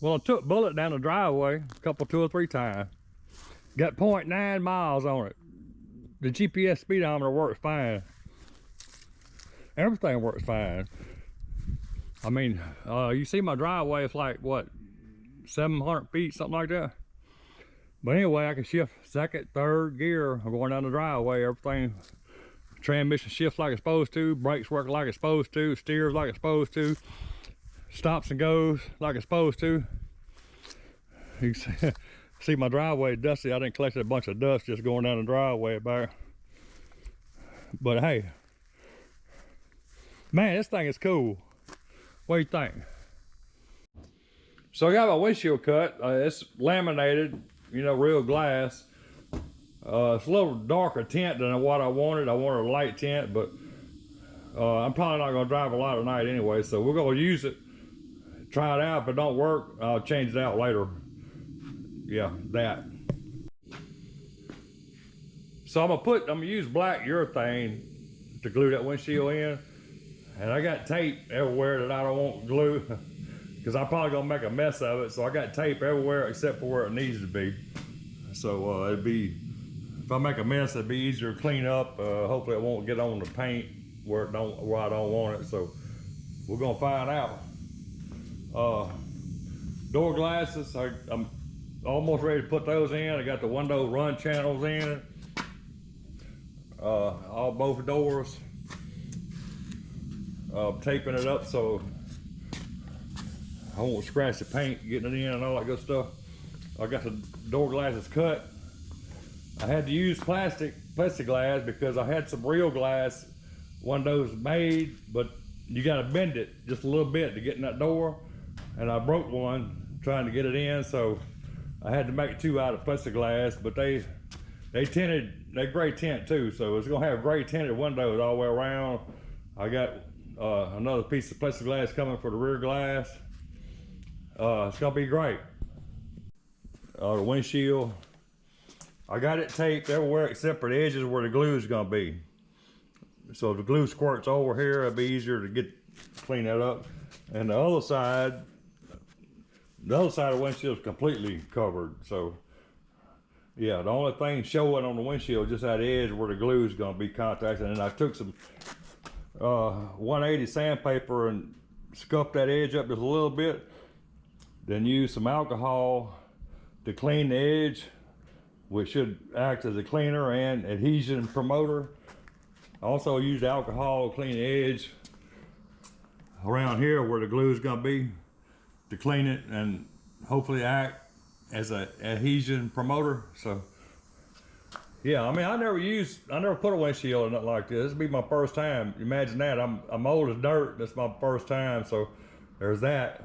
Well, I took Bullet down the driveway a couple, 2 or 3 times. Got 0.9 miles on it. The GPS speedometer works fine. Everything works fine. I mean, you see my driveway, it's like, what, 700 feet, something like that. But anyway, I can shift second, third gear. I'm going down the driveway, everything. Transmission shifts like it's supposed to, brakes work like it's supposed to, steers like it's supposed to, stops and goes like it's supposed to. You can see my driveway dusty. I didn't collect a bunch of dust just going down the driveway back. But hey, man, this thing is cool. What do you think? So I got my windshield cut. It's laminated, you know, real glass. It's a little darker tint than what I wanted. I wanted a light tint, but I'm probably not going to drive a lot tonight anyway, so we're going to use it, try it out. If it don't work, I'll change it out later. Yeah, that. So I'm gonna use black urethane to glue that windshield in, and I got tape everywhere that I don't want glue because I'm probably gonna make a mess of it. So I got tape everywhere except for where it needs to be. So it'd be, if I make a mess, it'd be easier to clean up. Hopefully it won't get on the paint where I don't want it. So we're gonna find out. Door glasses, I'm almost ready to put those in. I got the window run channels in. Both doors. Taping it up so I won't scratch the paint getting it in and all that good stuff. I got the door glasses cut. I had to use plexiglass because I had some real glass windows made, but you got to bend it just a little bit to get in that door, and I broke one trying to get it in, so I had to make 2 out of plexiglass. But they gray tint too, so it's gonna have gray tinted windows all the way around. I got another piece of plexiglass coming for the rear glass. It's gonna be great. The windshield, I got it taped everywhere except for the edges where the glue is gonna be. So if the glue squirts over here, it'll be easier to clean that up. And the other side of the windshield is completely covered. So yeah, the only thing showing on the windshield just that edge where the glue is going to be contacted. And I took some 180 sandpaper and scuffed that edge up just a little bit. Then used some alcohol to clean the edge, which should act as a cleaner and adhesion promoter. I also used alcohol to clean the edge around here where the glue is going to be, to clean it and hopefully act as an adhesion promoter. So yeah, I mean, I never put a windshield in nothing like this. This will be my first time. Imagine that. I'm old as dirt. That's my first time, so there's that.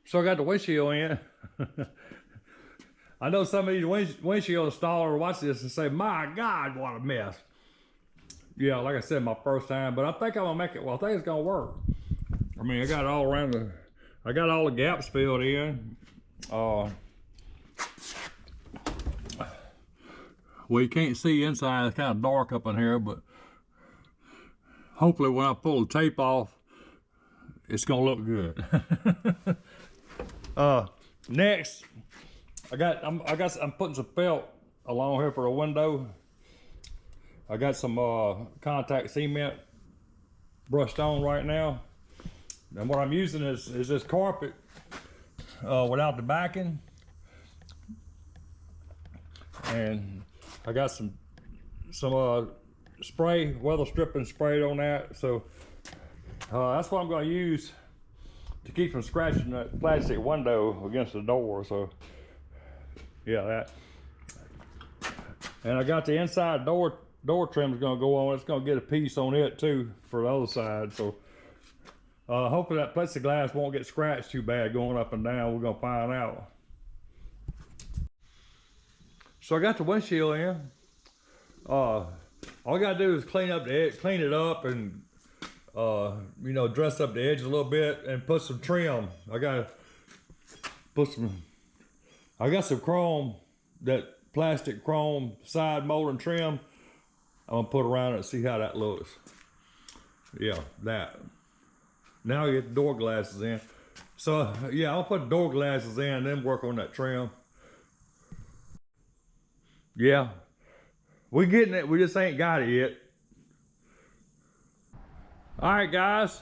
So I got the windshield in. I know some of these windshield installers watch this and say, my God, what a mess. Yeah, like I said, my first time, but I think I'm gonna make it, well, I think it's gonna work. I mean, I got it all around I got all the gaps filled in. Well, you can't see inside, it's kind of dark up in here, but hopefully when I pull the tape off, it's gonna look good. Next, I'm putting some felt along here for a window. I got some contact cement brushed on right now. And what I'm using is this carpet without the backing. And I got some spray, weather stripping sprayed on that. So that's what I'm going to use to keep from scratching that plastic window against the door. So yeah, that. And I got the inside door trim is going to go on. It's going to get a piece on it too for the other side. So hopefully that plexiglass won't get scratched too bad going up and down. We're going to find out. So I got the windshield in. All I got to do is clean it up and you know, dress up the edge a little bit and put some trim. I got some chrome, that plastic chrome side molding trim. I'm gonna put around it and see how that looks. Yeah, that. Now I get the door glasses in. So yeah, I'll put door glasses in and then work on that trim. Yeah, we getting it. We just ain't got it yet. All right, guys,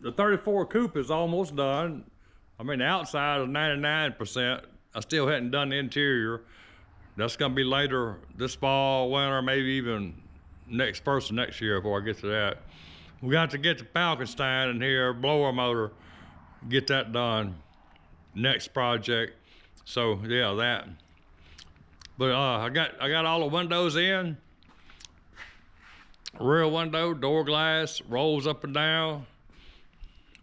the 34 Coupe is almost done. I mean, the outside is 99%. I still hadn't done the interior. That's gonna be later this fall, winter, maybe even next year before I get to that. We got to get the Falkenstein in here, blower motor, get that done. Next project. So yeah, that. But I got all the windows in. Rear window, door glass, rolls up and down,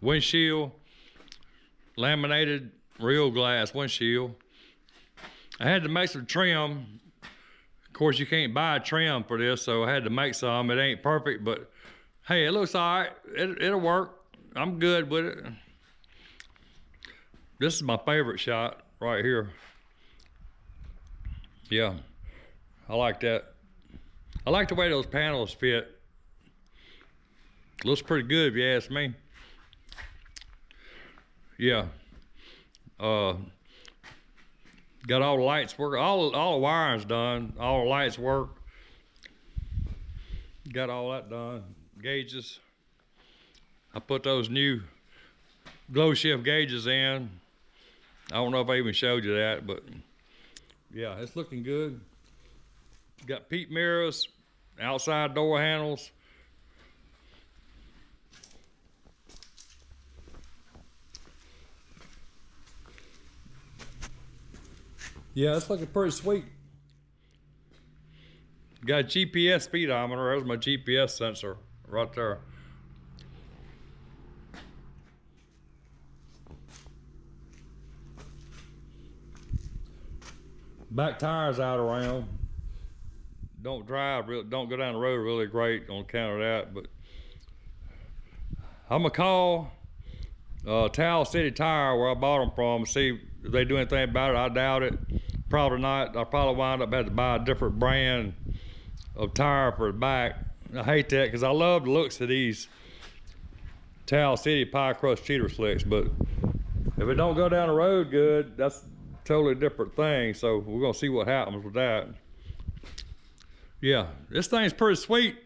windshield, laminated real glass windshield. I had to make some trim. Of course, you can't buy a trim for this, so I had to make some. It ain't perfect, but hey, it looks all right. It'll work. I'm good with it. This is my favorite shot right here. Yeah, I like that. I like the way those panels fit. Looks pretty good if you ask me. Yeah. Got all the lights work. All the wiring's done. All the lights work. Got all that done. Gauges. I put those new glow shift gauges in. I don't know if I even showed you that, but yeah, it's looking good. Got peep mirrors, outside door handles. Yeah, it's looking pretty sweet. Got a GPS speedometer. There's my GPS sensor right there. Back tires out around. Don't go down the road really great on account of that, but I'm gonna call Towel City Tire where I bought them from, see if they do anything about it. I doubt it. Probably not. I'll probably wind up having to buy a different brand of tire for the back. I hate that because I love the looks of these Towel City Pie Crust Cheater Slicks, but if it don't go down the road good, that's a totally different thing. So we're gonna see what happens with that. Yeah, this thing's pretty sweet.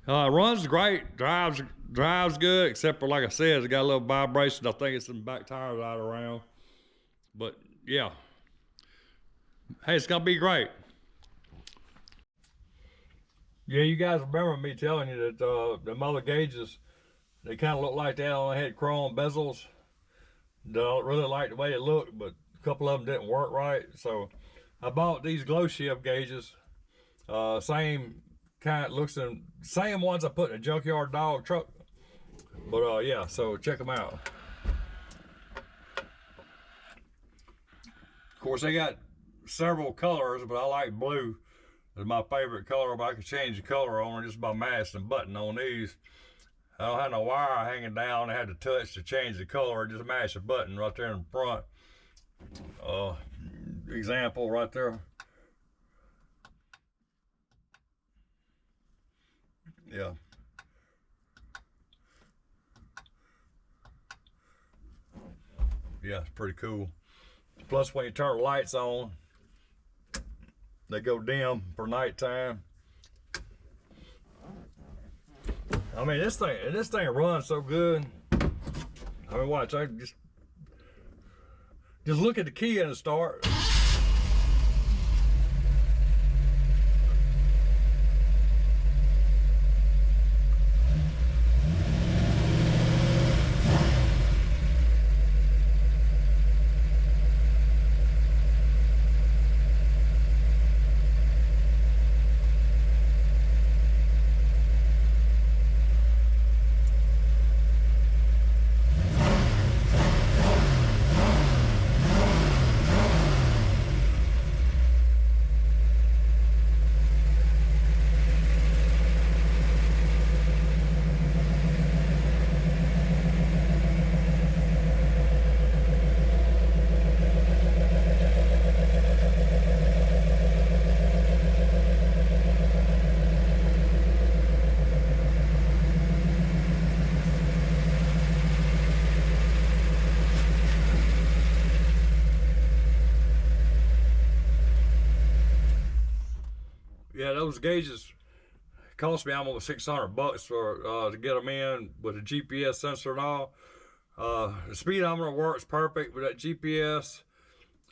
Runs great, drives good, except for, like I said, it's got a little vibration. I think it's some back tires out around. But yeah, hey, it's gonna be great. Yeah, you guys remember me telling you that the other gauges, they kind of look like they only had chrome bezels. Don't really like the way it looked, but a couple of them didn't work right. So I bought these glow shift gauges. Same kind, looks in same ones I put in a junkyard dog truck. But yeah, so check them out. Of course, they got several colors, but I like blue. It's my favorite color, but I can change the color on it just by mashing the button on these. I don't have no wire hanging down. I had to touch to change the color. Just mash the button right there in the front. Example right there. Yeah. Yeah, it's pretty cool. Plus, when you turn the lights on, they go dim for nighttime. I mean, this thing runs so good. I mean, watch. I just look at the key and it start. those gauges cost me almost $600 for to get them in with a GPS sensor and all. The speedometer works perfect with that GPS.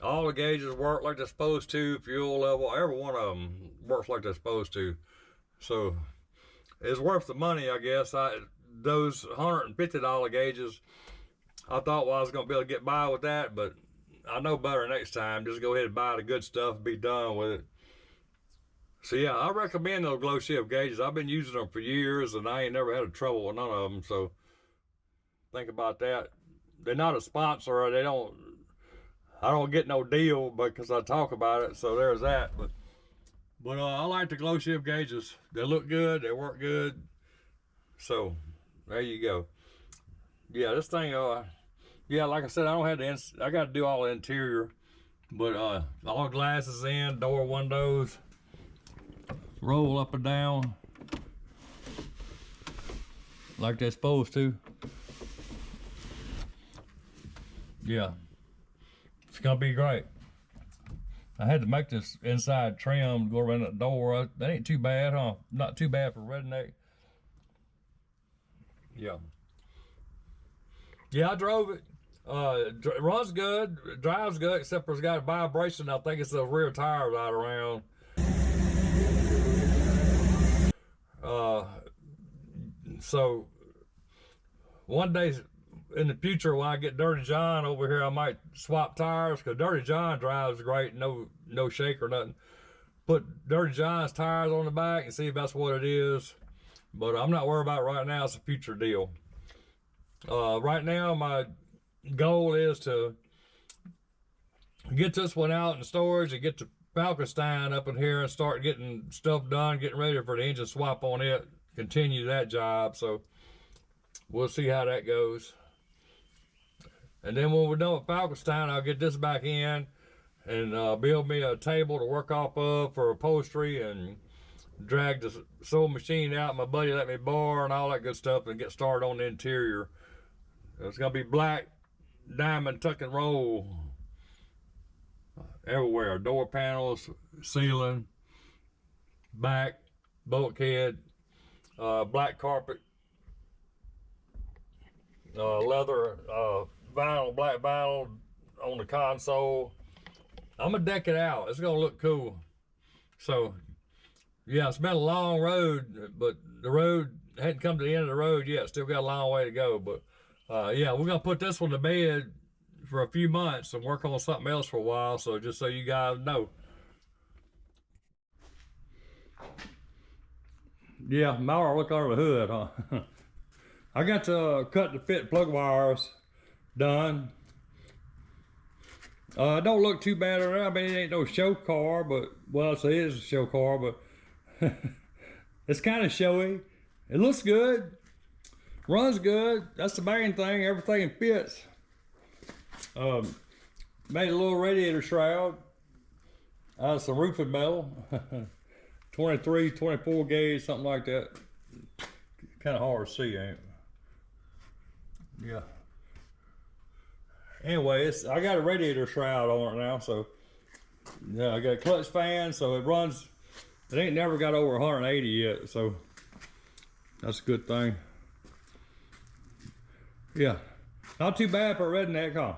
All the gauges work like they're supposed to. Fuel level, every one of them works like they're supposed to. So it's worth the money, I guess. Those $150 gauges, I thought, well, I was gonna be able to get by with that, but I know better next time. Just go ahead and buy the good stuff and be done with it. So yeah, I recommend those glow shift gauges. I've been using them for years and I ain't never had trouble with none of them. So think about that. They're not a sponsor. I don't get no deal because I talk about it. So there's that. But I like the glow shift gauges. They look good. They work good. So there you go. Yeah, this thing, yeah, like I said, I got to do all the interior, but all glasses in, door windows, roll up and down like they're supposed to. Yeah, it's gonna be great. I had to make this inside trim go around that door. That ain't too bad, huh? Not too bad for redneck. Yeah. Yeah, I drove it. Runs good, drives good, except for it's got a vibration. I think it's the rear tires out around. So one day in the future when I get Dirty John over here, I might swap tires, because Dirty John drives great, no shake or nothing. Put Dirty John's tires on the back and see if that's what it is. But I'm not worried about it right now. It's a future deal. Right now, my goal is to get this one out in storage and get the Falkenstein up in here and start getting stuff done, getting ready for the engine swap on it, continue that job. So we'll see how that goes. And then when we're done with Falkenstein, I'll get this back in and build me a table to work off of for upholstery and drag the sewing machine out. My buddy let me borrow and all that good stuff and get started on the interior. It's gonna be black diamond tuck and roll everywhere. Door panels, ceiling, back, bulkhead, black carpet, leather, vinyl, black vinyl on the console. I'm gonna deck it out. It's gonna look cool. So yeah, it's been a long road, but the road hadn't come to the end of the road yet. Still got a long way to go. But yeah, we're gonna put this one to bed for a few months and work on something else for a while. So just so you guys know. Yeah, now look under the hood, huh? I got to cut the fit plug wires done. Don't look too bad around. I mean, it ain't no show car, but well, it is a show car, but it's kind of showy. It looks good, runs good. That's the main thing. Everything fits. Made a little radiator shroud out of some roofing metal, 23, 24 gauge, something like that. Kind of hard to see, ain't it? Yeah. Anyway, I got a radiator shroud on it now, so yeah, I got a clutch fan, so it runs. It ain't never got over 180 yet, so that's a good thing. Yeah, not too bad for a redneck, huh?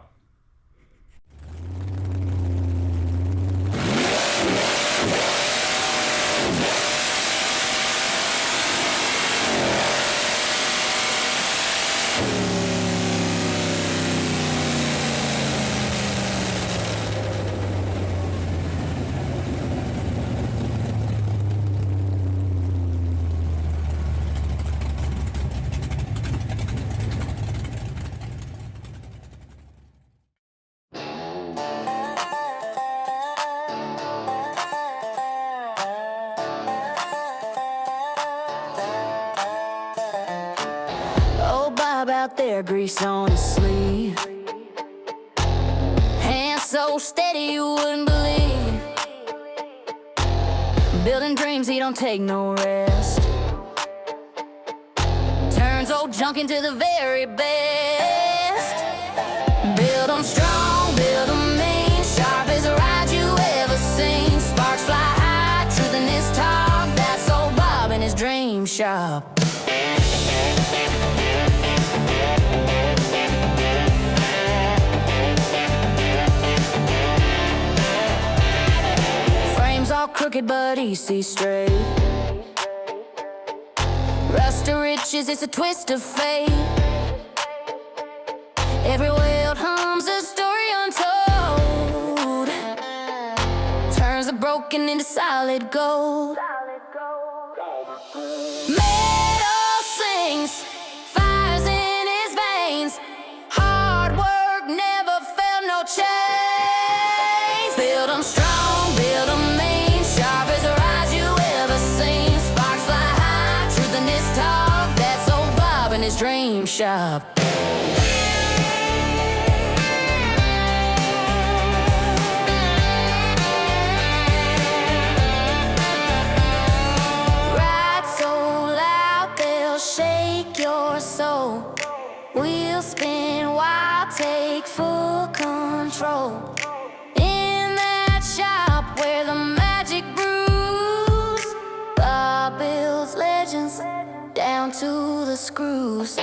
Out there, grease on his sleeve, hands so steady you wouldn't believe. Building dreams, he don't take no rest. Turns old junk into the very best. Build 'em strong, build 'em mean, sharp as a ride you ever seen. Sparks fly high, truth in his talk, crooked, but he sees straight. Rust to riches, it's a twist of fate. Every wailed hums a story untold, turns the broken into solid gold. Metal sings, fires in his veins. Hard work never felt no chains. Build 'em strong, build 'em mean, sharp as a rise you ever seen. Sparks fly high, truth in this talk. That's old Bob in his dream shop. Shake your soul. Wheels spin while take full control. In that shop where the magic brews, Bob builds legends down to the screws.